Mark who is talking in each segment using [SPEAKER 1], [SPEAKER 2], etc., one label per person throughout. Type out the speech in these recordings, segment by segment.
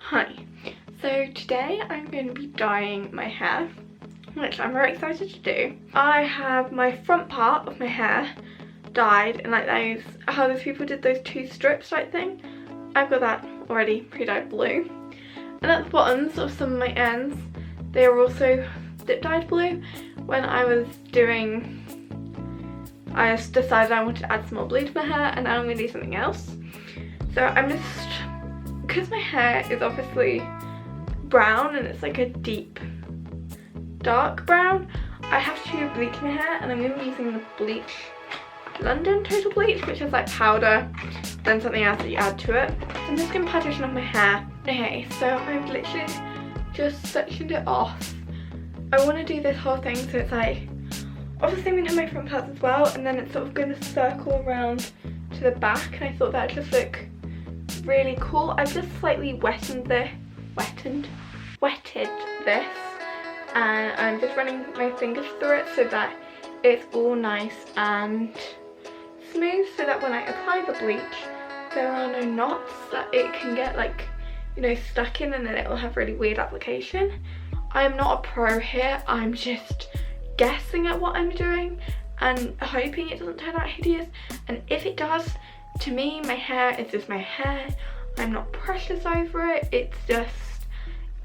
[SPEAKER 1] Hi, so today I'm going to be dyeing my hair, which I'm very excited to do. I have my front part of my hair dyed in like those, how those people did those two strips type thing. I've got that already pre-dyed blue. And at the bottoms of some of my ends, they are also dip dyed blue. When I was doing, I just decided I wanted to add some more blue to my hair, and now I'm going to do something else. So I'm just, because my hair is obviously brown and it's like a deep dark brown, I have to bleach my hair, and I'm going to be using the Bleach London Total Bleach, which is like powder, then something else that you add to it. I'm just going to partition off my hair. Okay, so I've literally just sectioned it off. I want to do this whole thing so it's like, obviously I'm going to have my front parts as well, and then it's sort of going to circle around to the back, and I thought that would just look really cool. I've just slightly wetted this, and I'm just running my fingers through it so that it's all nice and smooth, so that when I apply the bleach there are no knots that it can get, like, you know, stuck in, and then it will have really weird application. I am not a pro here, I'm just guessing at what I'm doing and hoping it doesn't turn out hideous, and if it does, to me my hair is just my hair. I'm not precious over it, it's just,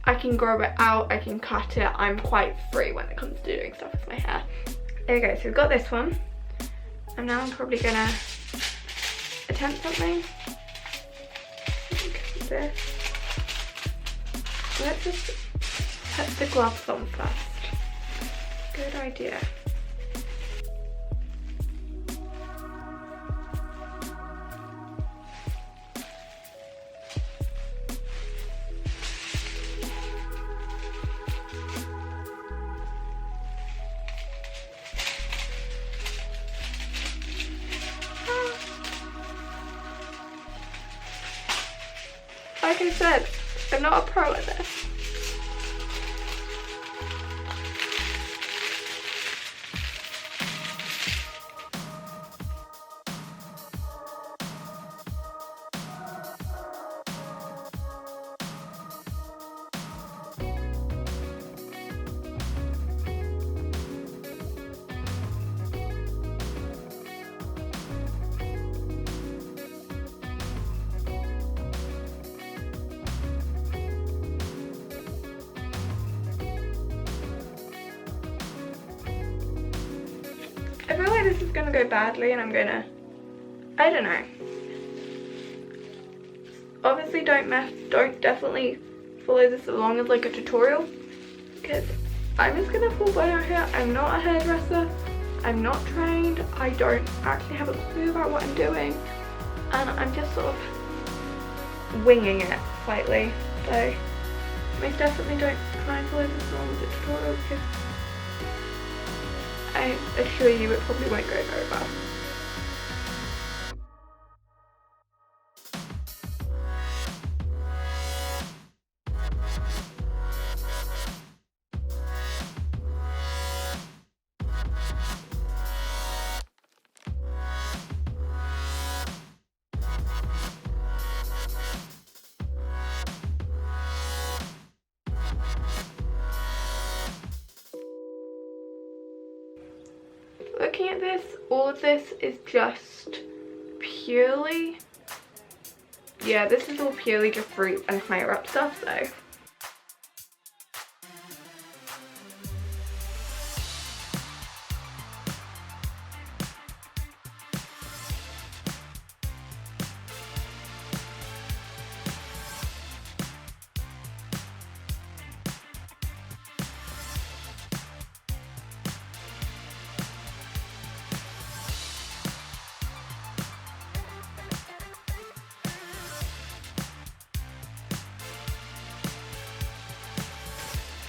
[SPEAKER 1] I can grow it out, I can cut it, I'm quite free when it comes to doing stuff with my hair. There we go, so we've got this one, and now I'm probably gonna attempt something. I think this. Let's just put the gloves on first. Good idea. Like I said, I'm not a pro at this. I feel like this is gonna go badly, and I'm gonna, I don't know. Obviously don't definitely follow this along as like a tutorial, because I'm just gonna fall by out here. I'm not a hairdresser, I'm not trained, I don't actually have a clue about what I'm doing, and I'm just sort of winging it slightly. So most definitely don't try and follow this along as a tutorial, because I assure you it probably won't go very well. Looking at this, all of this is just purely, yeah, this is all purely just fruit and higher up stuff though.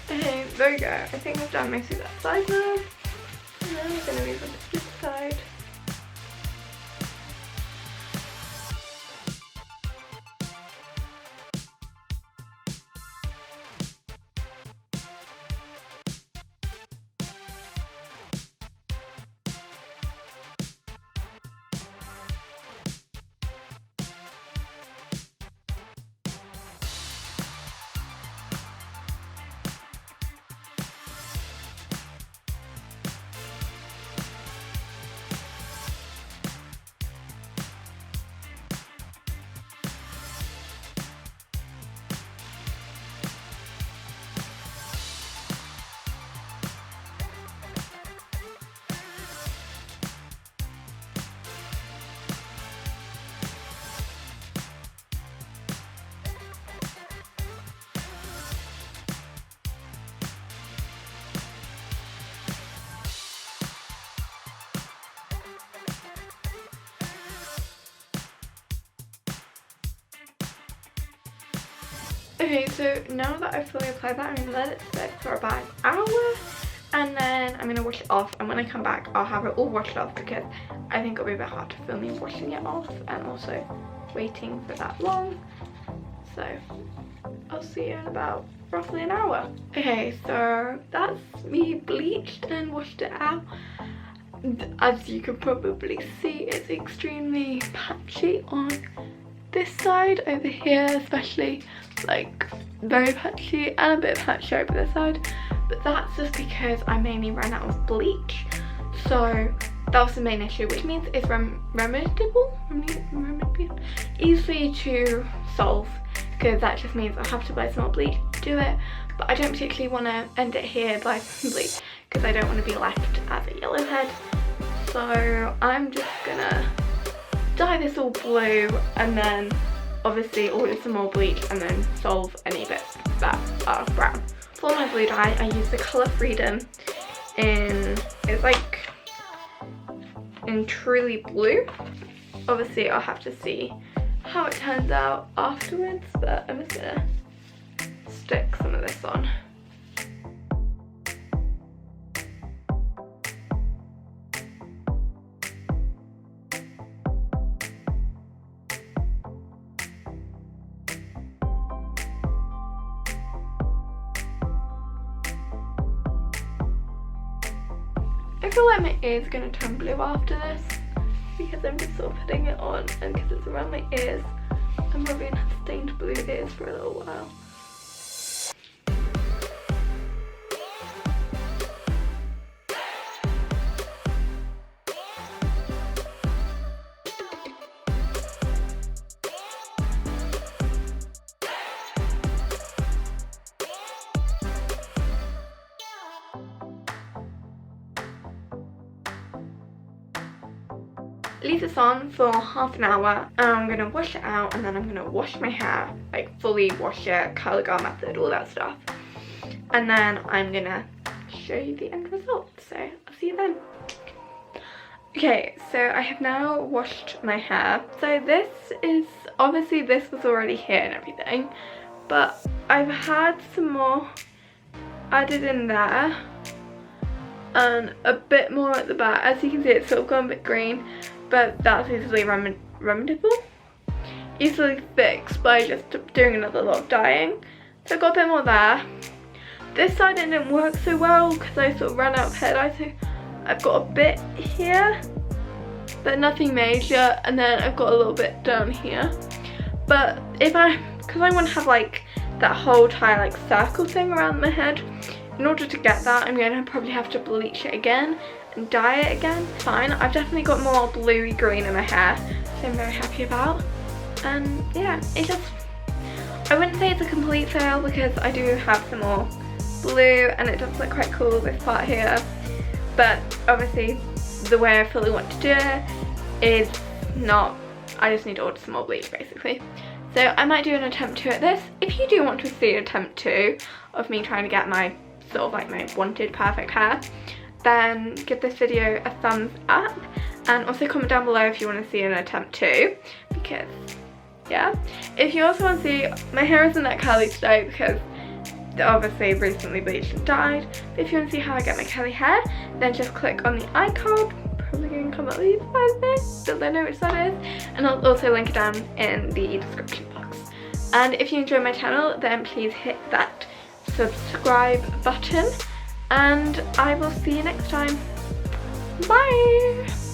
[SPEAKER 1] Okay, there we go. I think I've done mostly that side now. And then I'm going to move on to this side. Okay, so now that I've fully applied that, I'm going to let it sit for about an hour. And then I'm going to wash it off, and when I come back I'll have it all washed off because I think it'll be a bit hard to film me washing it off and also waiting for that long. So I'll see you in about roughly an hour. Okay, so that's me bleached and washed it out. As you can probably see, it's extremely patchy on this side. Over here especially, like very patchy, and a bit patchy over this side. But that's just because I mainly ran out of bleach. So that was the main issue, which means it's remediable, easy to solve, because that just means I have to buy some more bleach to do it. But I don't particularly want to end it here by some bleach because I don't want to be left as a yellowhead. So I'm just gonna dye this all blue and then obviously order some more bleach and then solve any bits that are brown. For my blue dye, I use the colour Freedom it's like in Truly Blue. Obviously I'll have to see how it turns out afterwards, but I'm just gonna stick some of this on. I feel like my ears are going to turn blue after this because I'm just sort of putting it on, and because it's around my ears I'm probably going to have stained blue ears for a little while. Leave this on for half an hour and I'm going to wash it out, and then I'm going to wash my hair, like fully wash it, curl guard method, all that stuff. And then I'm going to show you the end result, so I'll see you then. Okay, so I have now washed my hair. So this is, obviously this was already here and everything, but I've had some more added in there and a bit more at the back. As you can see, it's sort of gone a bit green, but that's easily remediable, easily fixed by just doing another lot of dyeing. So I got a bit more there. This side it didn't work so well because I sort of ran out of hair dye, so I've got a bit here, but nothing major, and then I've got a little bit down here. But because I want to have like that whole entire like circle thing around my head, in order to get that I'm going to probably have to bleach it again and dye it again. Fine, I've definitely got more bluey green in my hair, so I'm very happy about. And yeah, it just, I wouldn't say it's a complete fail because I do have some more blue and it does look quite cool, this part here. But obviously the way I fully want to do it is not, I just need to order some more bleach basically. So I might do an attempt 2 at this. If you do want to see attempt 2 of me trying to get my sort of like my wanted perfect hair, then give this video a thumbs up, and also comment down below if you want to see an attempt 2, because yeah. If you also want to see, my hair isn't that curly today because obviously recently bleached and dyed, but if you want to see how I get my curly hair, then just click on the icon, probably going to come up with this, because I know which that is, and I'll also link it down in the description box. And if you enjoy my channel, then please hit that subscribe button, and I will see you next time. Bye!